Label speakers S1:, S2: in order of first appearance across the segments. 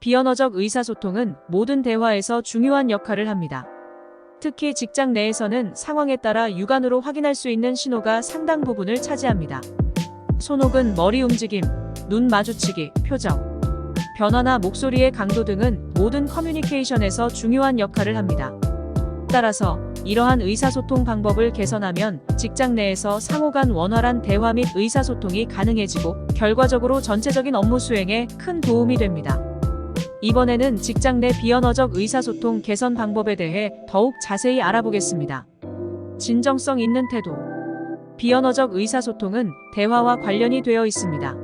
S1: 비언어적 의사소통은 모든 대화에서 중요한 역할을 합니다. 특히 직장 내에서는 상황에 따라 육안으로 확인할 수 있는 신호가 상당 부분을 차지합니다. 손혹은 머리 움직임, 눈 마주치기, 표정, 변화나 목소리의 강도 등은 모든 커뮤니케이션에서 중요한 역할을 합니다. 따라서 이러한 의사소통 방법을 개선하면 직장 내에서 상호 간 원활한 대화 및 의사소통이 가능해지고 결과적으로 전체적인 업무 수행에 큰 도움이 됩니다. 이번에는 직장 내 비언어적 의사소통 개선 방법에 대해 더욱 자세히 알아보겠습니다. 진정성 있는 태도. 비언어적 의사소통은 대화와 관련이 되어 있습니다.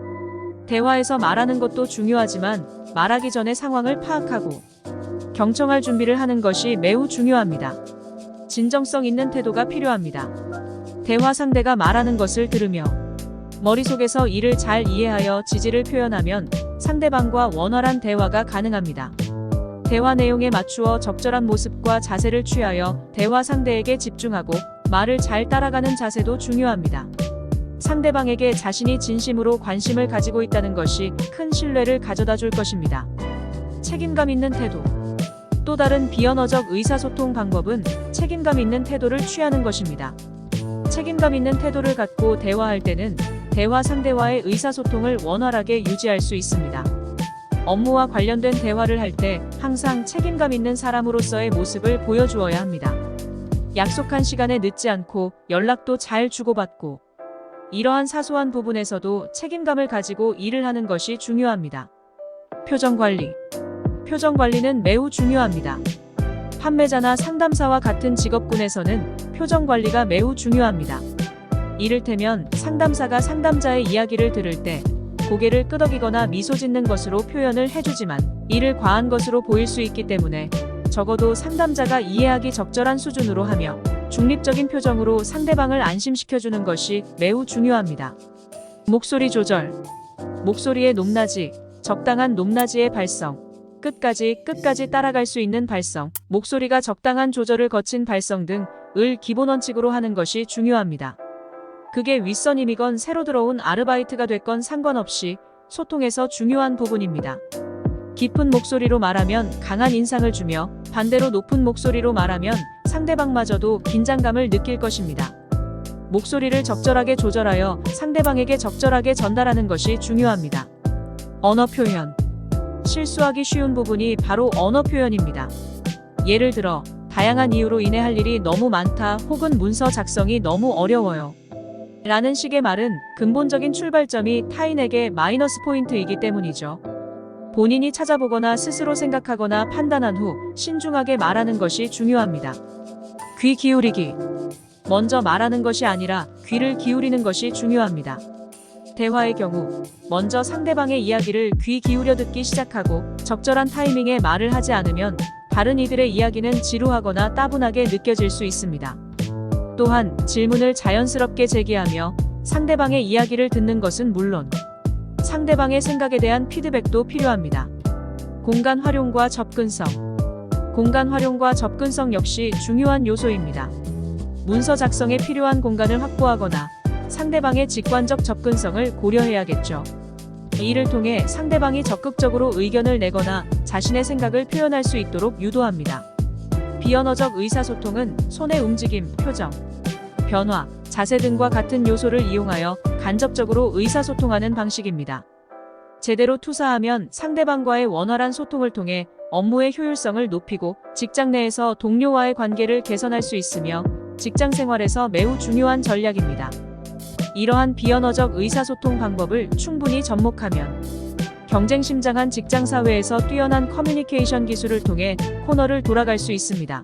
S1: 대화에서 말하는 것도 중요하지만 말하기 전에 상황을 파악하고 경청할 준비를 하는 것이 매우 중요합니다. 진정성 있는 태도가 필요합니다. 대화 상대가 말하는 것을 들으며 머릿속에서 이를 잘 이해하여 지지를 표현하면 상대방과 원활한 대화가 가능합니다. 대화 내용에 맞추어 적절한 모습과 자세를 취하여 대화 상대에게 집중하고 말을 잘 따라가는 자세도 중요합니다. 상대방에게 자신이 진심으로 관심을 가지고 있다는 것이 큰 신뢰를 가져다 줄 것입니다. 책임감 있는 태도. 또 다른 비언어적 의사소통 방법은 책임감 있는 태도를 취하는 것입니다. 책임감 있는 태도를 갖고 대화할 때는 대화 상대와의 의사소통을 원활하게 유지할 수 있습니다. 업무와 관련된 대화를 할 때 항상 책임감 있는 사람으로서의 모습을 보여주어야 합니다. 약속한 시간에 늦지 않고 연락도 잘 주고받고 이러한 사소한 부분에서도 책임감을 가지고 일을 하는 것이 중요합니다. 표정 관리. 표정 관리는 매우 중요합니다. 판매자나 상담사와 같은 직업군에서는 표정 관리가 매우 중요합니다. 이를테면 상담사가 상담자의 이야기를 들을 때 고개를 끄덕이거나 미소 짓는 것으로 표현을 해주지만 이를 과한 것으로 보일 수 있기 때문에 적어도 상담자가 이해하기 적절한 수준으로 하며 중립적인 표정으로 상대방을 안심시켜주는 것이 매우 중요합니다. 목소리 조절. 목소리의 높낮이, 적당한 높낮이의 발성, 끝까지 따라갈 수 있는 발성, 목소리가 적당한 조절을 거친 발성 등을 기본 원칙으로 하는 것이 중요합니다. 그게 윗선임이건 새로 들어온 아르바이트가 됐건 상관없이 소통에서 중요한 부분입니다. 깊은 목소리로 말하면 강한 인상을 주며 반대로 높은 목소리로 말하면 상대방마저도 긴장감을 느낄 것입니다. 목소리를 적절하게 조절하여 상대방에게 적절하게 전달하는 것이 중요합니다. 언어 표현. 실수하기 쉬운 부분이 바로 언어 표현입니다. 예를 들어 다양한 이유로 인해 할 일이 너무 많다 혹은 문서 작성이 너무 어려워요 라는 식의 말은 근본적인 출발점이 타인에게 마이너스 포인트이기 때문이죠. 본인이 찾아보거나 스스로 생각하거나 판단한 후 신중하게 말하는 것이 중요합니다. 귀 기울이기. 먼저 말하는 것이 아니라 귀를 기울이는 것이 중요합니다. 대화의 경우 먼저 상대방의 이야기를 귀 기울여 듣기 시작하고 적절한 타이밍에 말을 하지 않으면 다른 이들의 이야기는 지루하거나 따분하게 느껴질 수 있습니다. 또한 질문을 자연스럽게 제기하며 상대방의 이야기를 듣는 것은 물론 상대방의 생각에 대한 피드백도 필요합니다. 공간 활용과 접근성. 공간 활용과 접근성 역시 중요한 요소입니다. 문서 작성에 필요한 공간을 확보하거나 상대방의 직관적 접근성을 고려해야겠죠. 이를 통해 상대방이 적극적으로 의견을 내거나 자신의 생각을 표현할 수 있도록 유도합니다. 비언어적 의사소통은 손의 움직임, 표정, 변화, 자세 등과 같은 요소를 이용하여 간접적으로 의사소통하는 방식입니다. 제대로 투사하면 상대방과의 원활한 소통을 통해 업무의 효율성을 높이고 직장 내에서 동료와의 관계를 개선할 수 있으며 직장 생활에서 매우 중요한 전략입니다. 이러한 비언어적 의사소통 방법을 충분히 접목하면 경쟁심장한 직장 사회에서 뛰어난 커뮤니케이션 기술을 통해 코너를 돌아갈 수 있습니다.